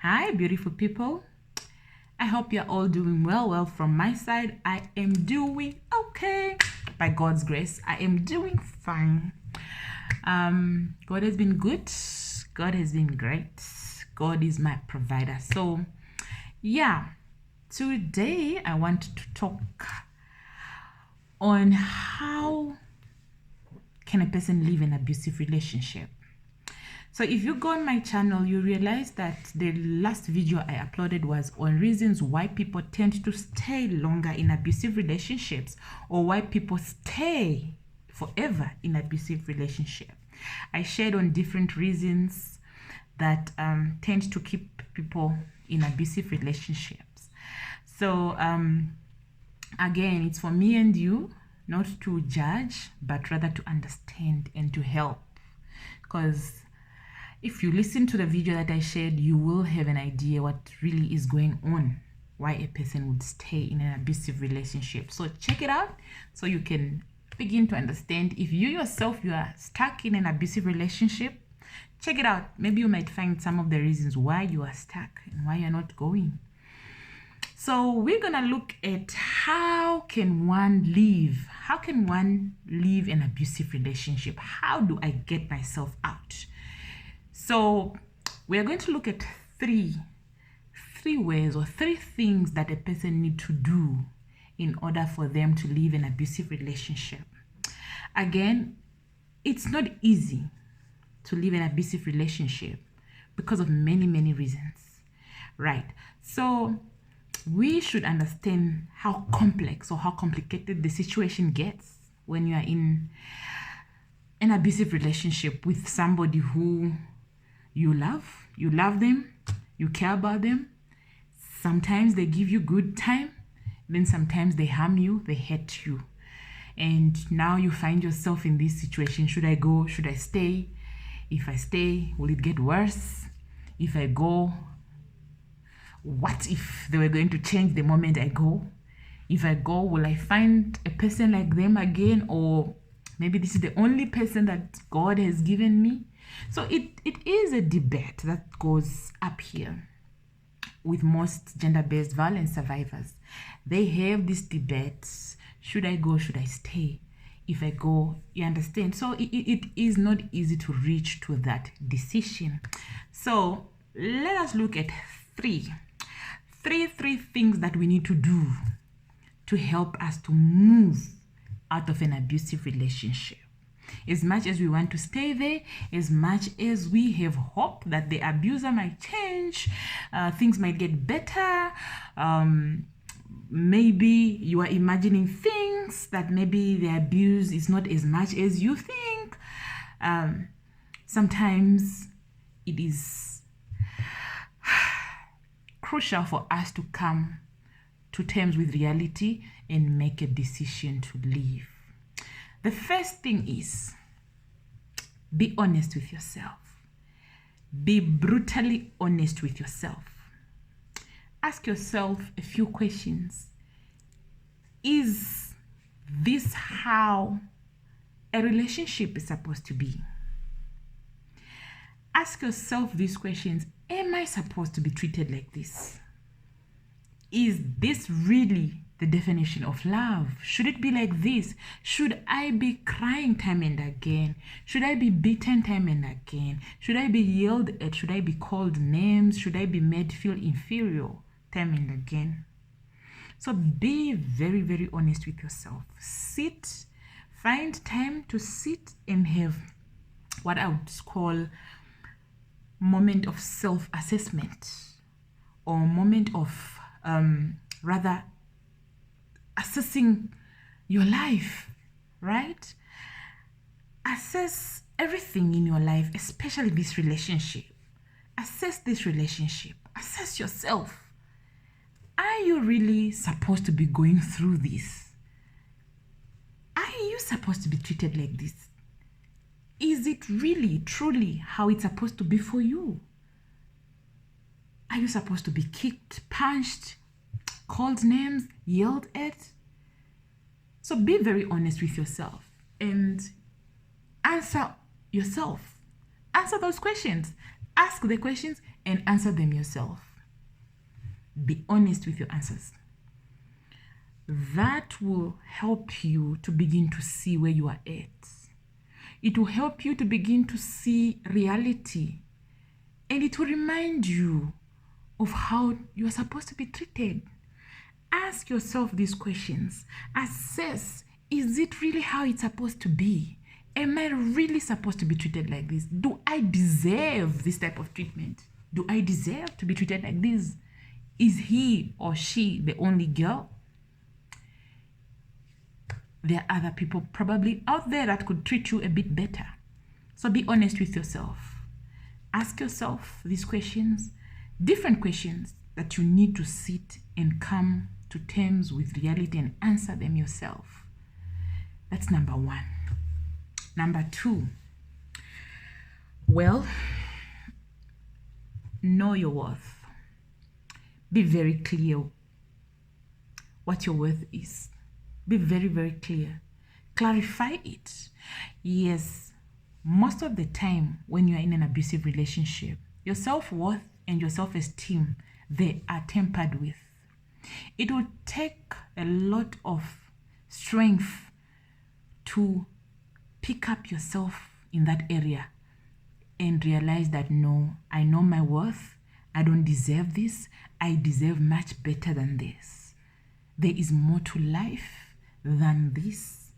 Hi, beautiful people. I hope you're all doing well. Well, from my side, I am doing okay. By God's grace, I am doing fine. God has been good. God has been great. God is my provider. So, yeah, today I want to talk on how can a person live an abusive relationship. So if you go on my channel, you realize that the last video I uploaded was on reasons why people tend to stay longer in abusive relationships, or why people stay forever in abusive relationship. I shared on different reasons that tend to keep people in abusive relationships. So again, it's for me and you not to judge, but rather to understand and to help. Because if you listen to the video that I shared, you will have an idea what really is going on, why a person would stay in an abusive relationship. So check it out so you can begin to understand. If you yourself, you are stuck in an abusive relationship, check it out. Maybe you might find some of the reasons why you are stuck and why you're not going. So we're going to look at how can one live an abusive relationship? How do I get myself out? So we are going to look at three ways or three things that a person needs to do in order for them to live an abusive relationship. Again, it's not easy to live an abusive relationship because of many reasons, right? So we should understand how complex or how complicated the situation gets when you are in an abusive relationship with somebody who you love them, you care about them. Sometimes they give you good time, then sometimes they harm you, they hurt you. And now you find yourself in this situation. Should I go? Should I stay? If I stay, will it get worse? If I go, what if they were going to change the moment I go? If I go, will I find a person like them again? Or maybe this is the only person that God has given me? So it is a debate that goes up here with most gender-based violence survivors. They have this debate. Should I go? Should I stay? If I go, you understand? So it is not easy to reach to that decision. So let us look at three things that we need to do to help us to move out of an abusive relationship. As much as we want to stay there, as much as we have hope that the abuser might change, things might get better, maybe you are imagining things that maybe the abuse is not as much as you think. Sometimes it is crucial for us to come to terms with reality and make a decision to leave. The first thing is, be honest with yourself. Be brutally honest with yourself. Ask yourself a few questions. Is this how a relationship is supposed to be? Ask yourself these questions. Am I supposed to be treated like this? Is this really the definition of love? Should it be like this? Should I be crying time and again? Should I be beaten time and again? Should I be yelled at? Should I be called names? Should I be made feel inferior time and again? So be very honest with yourself. Find time to sit and have what I would call moment of self-assessment, or moment of rather assessing your life, right? Assess everything in your life, especially this relationship. Assess this relationship. Assess yourself. Are you really supposed to be going through this? Are you supposed to be treated like this? Is it really, truly how it's supposed to be for you? Are you supposed to be kicked, punched, called names, yelled at? So be very honest with yourself and answer yourself. Answer those questions. Ask the questions and answer them yourself. Be honest with your answers. That will help you to begin to see where you are at. It will help you to begin to see reality. And it will remind you of how you are supposed to be treated. Ask yourself these questions. Assess, is it really how it's supposed to be? Am I really supposed to be treated like this? Do I deserve this type of treatment? Do I deserve to be treated like this? Is he or she the only girl? There are other people probably out there that could treat you a bit better. So be honest with yourself. Ask yourself these questions, different questions that you need to sit and come to terms with reality and answer them yourself. That's number one. Number two, well, know your worth. Be very clear what your worth is. Be very, very clear. Clarify it. Yes, most of the time when you are in an abusive relationship, your self-worth and your self-esteem, they are tempered with. It will take a lot of strength to pick up yourself in that area and realize that no, I know my worth. I don't deserve this. I deserve much better than this. There is more to life than this.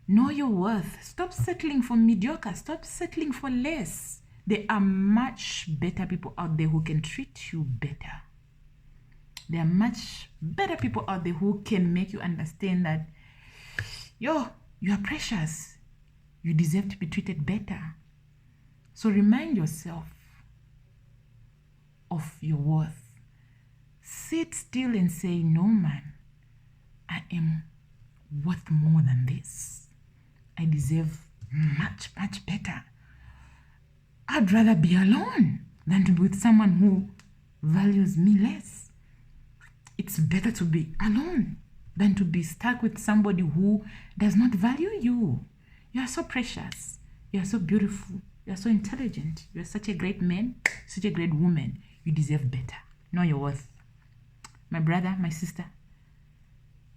Know your worth. Stop settling for mediocre. Stop settling for less. There are much better people out there who can treat you better. There are much better people out there who can make you understand that, you are precious. You deserve to be treated better. So remind yourself of your worth. Sit still and say, no man, I am worth more than this. I deserve much, much better. I'd rather be alone than to be with someone who values me less. It's better to be alone than to be stuck with somebody who does not value you. You are so precious. You are so beautiful. You are so intelligent. You are such a great man, such a great woman. You deserve better. Know your worth. My brother, my sister,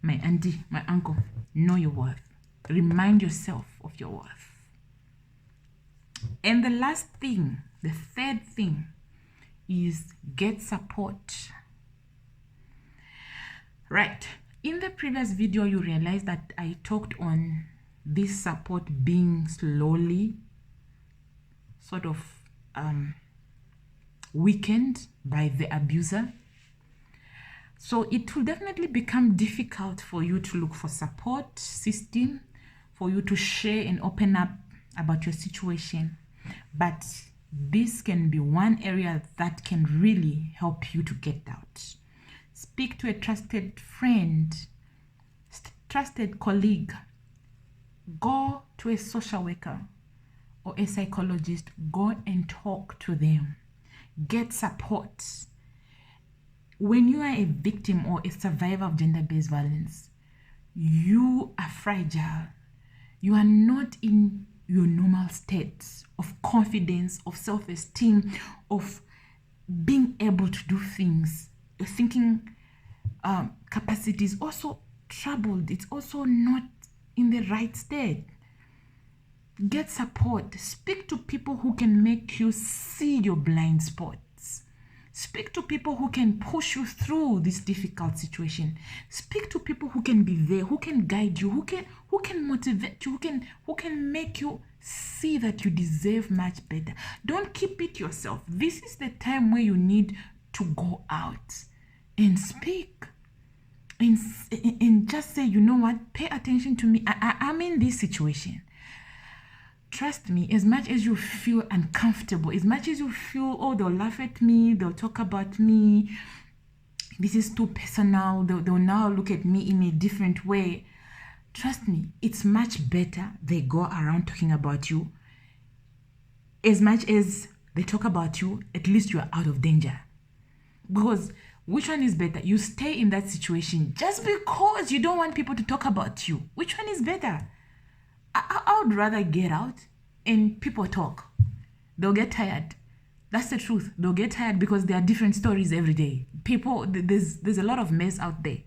my auntie, my uncle, know your worth. Remind yourself of your worth. And the last thing, the third thing, is get support. Right. In the previous video, you realized that I talked on this support being slowly sort of weakened by the abuser. So it will definitely become difficult for you to look for support system, for you to share and open up about your situation. But this can be one area that can really help you to get out. Speak to a trusted friend, trusted colleague. Go to a social worker or a psychologist. Go and talk to them. Get support. When you are a victim or a survivor of gender-based violence, you are fragile. You are not in your normal state of confidence, of self-esteem, of being able to do things. Your thinking capacity is also troubled. It's also not in the right state. Get support. Speak to people who can make you see your blind spots. Speak to people who can push you through this difficult situation. Speak to people who can be there, who can guide you, who can motivate you, who can make you see that you deserve much better. Don't keep it yourself. This is the time where you need to go out and speak. And just say, you know what, pay attention to me. I'm in this situation. Trust me, as much as you feel uncomfortable, as much as you feel, oh, they'll laugh at me, they'll talk about me, this is too personal, they'll now look at me in a different way. Trust me, it's much better they go around talking about you. As much as they talk about you, at least you are out of danger. Because which one is better? You stay in that situation just because you don't want people to talk about you. Which one is better? I would rather get out and people talk. They'll get tired. That's the truth. They'll get tired because there are different stories every day. People, there's a lot of mess out there.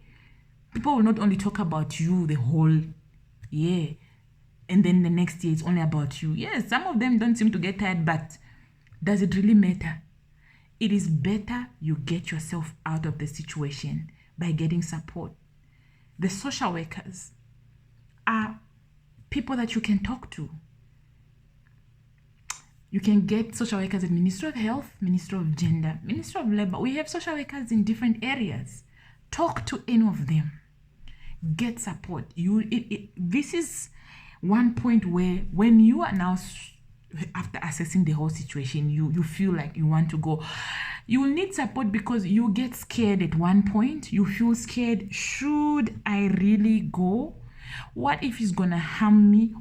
People will not only talk about you the whole year, and then the next year it's only about you. Yes, some of them don't seem to get tired, but does it really matter? It is better you get yourself out of the situation by getting support. The social workers are people that you can talk to. You can get social workers at Ministry of Health, Ministry of Gender, Ministry of Labor. We have social workers in different areas. Talk to any of them. Get support. This is one point where when you are now, after assessing the whole situation, you feel like you want to go. You will need support because you get scared at one point. You feel scared. Should I really go? What if he's gonna harm me?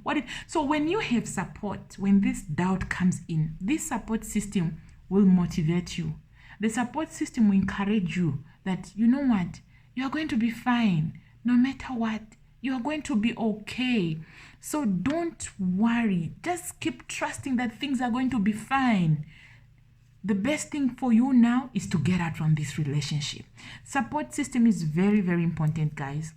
So when you have support, when this doubt comes in, this support system will motivate you. The support system will encourage you that, you know what, you are going to be fine. No matter what, you are going to be okay. So don't worry. Just keep trusting that things are going to be fine. The best thing for you now is to get out from this relationship. Support system is very, very important, guys.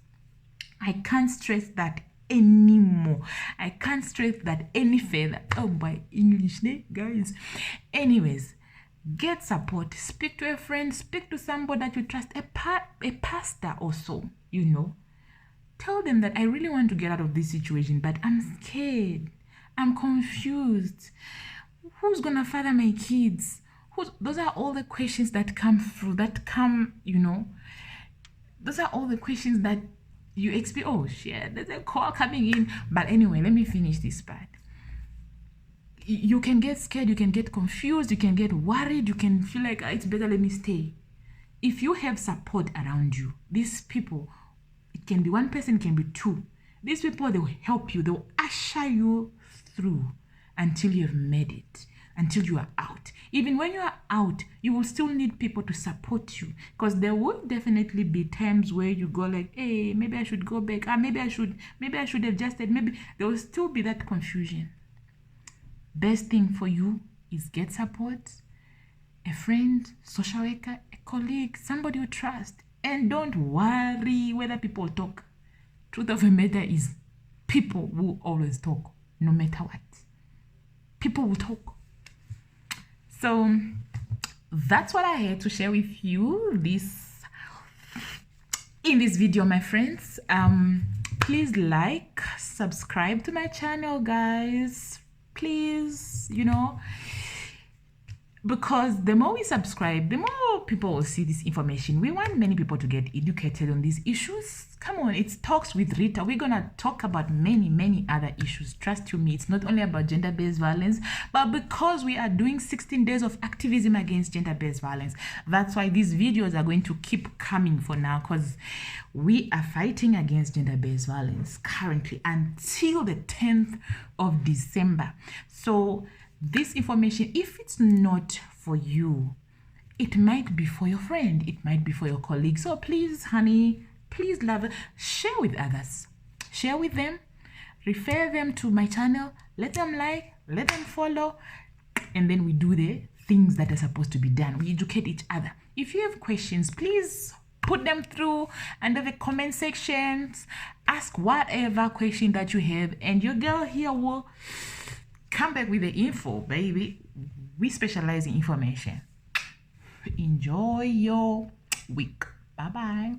I can't stress that anymore. I can't stress that any further. Oh, my English, guys. Anyways, get support. Speak to a friend. Speak to somebody that you trust. A pastor also, you know. Tell them that I really want to get out of this situation, but I'm scared. I'm confused. Who's going to father my kids? Those are all the questions that come through, you know. Those are all the questions that you expect. Oh shit, there's a call coming in. But anyway, let me finish this part. You can get scared, you can get confused, you can get worried, you can feel like it's better let me stay. If you have support around you, these people, it can be one person, it can be two. These people, they will help you, they will usher you through until you have made it, until you are out. Even when you are out, you will still need people to support you, because there will definitely be times where you go like, hey, maybe I should go back. Maybe I should have just said, maybe there will still be that confusion. Best thing for you is get support, a friend, social worker, a colleague, somebody you trust, and don't worry whether people talk. Truth of the matter is, people will always talk, no matter what. People will talk. So that's what I had to share with you in this video, my friends. Please like, subscribe to my channel, guys. Please, you know, because the more we subscribe, the more people will see this information. We want many people to get educated on these issues. Come on, it's Talks with Rita. We're gonna talk about many other issues. Trust you me, it's not only about gender-based violence, but because we are doing 16 days of activism against gender-based violence, that's why these videos are going to keep coming for now, because we are fighting against gender-based violence currently until the 10th of December. So this information, if it's not for you, it might be for your friend, it might be for your colleague. So please, honey, please love it. Share with others. Share with them. Refer them to my channel. Let them like, let them follow. And then we do the things that are supposed to be done. We educate each other. If you have questions, please put them through under the comment sections. Ask whatever question that you have. And your girl here will come back with the info, baby. We specialize in information. Enjoy your week. Bye-bye.